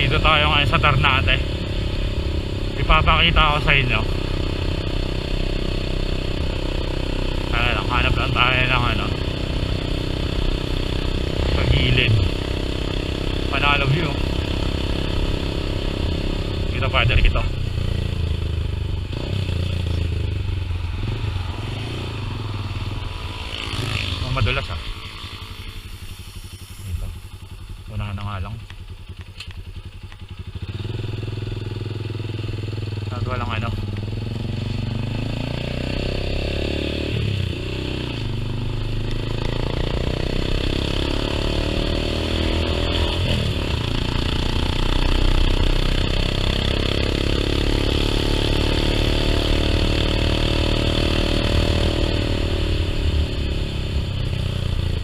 Dito tayo ngayon sa Ternate. Ipapakita ko sa inyo. Hanap lang tayo ng ano, sa gilid. Panalo view. Kita pa dali ito. Madulas ah. Dito. Unahan na nga lang. Walang ano.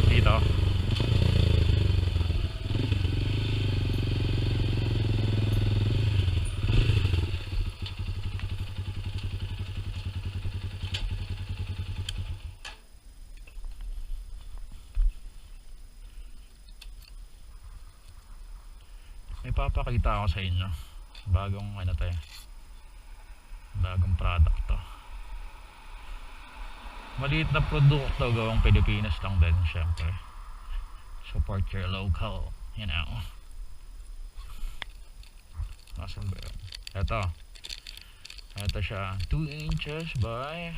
Dito. May papakita ako sa inyo. Bagong ano to eh. Bagong product to. Maliit na produkto gawang Pilipinas lang din, syempre. Support your local, you know. Nasaan ba yun? Ito siya. 2 inches by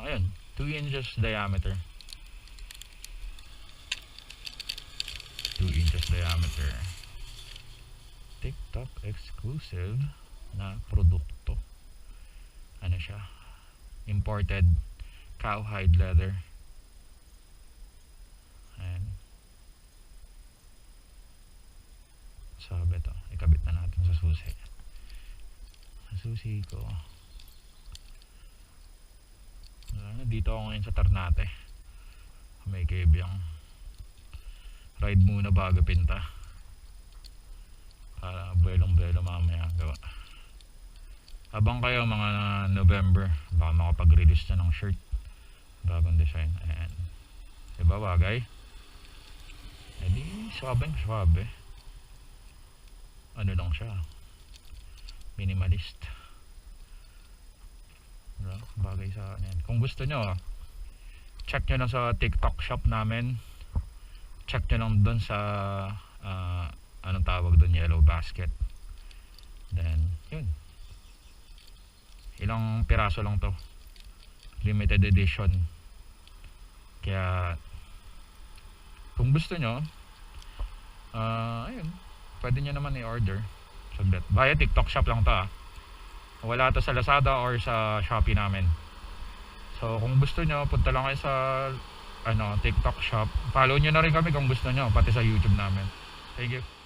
ayun, 2 inches diameter. 2 inches diameter. TikTok exclusive na produkto. Ano siya? Imported cowhide leather. Ayan. Sabi to. Ikabit na natin sa susi. Sa susi ko. Dito ako ngayon sa Ternate. May kaibyang ride muna bago pinta. Para belong-belo mamaya gawa. Abang kayo mga November, baka makapag-release na ng shirt, bagong design. Ayan, diba bagay? Edi swabe ano lang siya, minimalist, diba? Bagay sa yan. Kung gusto nyo, check nyo lang sa TikTok shop namin, check nyo lang dun sa anong tawag doon, Yellow Basket. Then yun, ilang piraso lang to, limited edition. Kaya kung gusto nyo, ayun, pwede nyo naman i-order saglit. Via TikTok shop lang to ah. Wala to sa Lazada or sa Shopee namin. So kung gusto nyo, punta lang kayo sa ano, TikTok shop. Follow nyo na rin kami kung gusto nyo, pati sa YouTube namin. Thank you.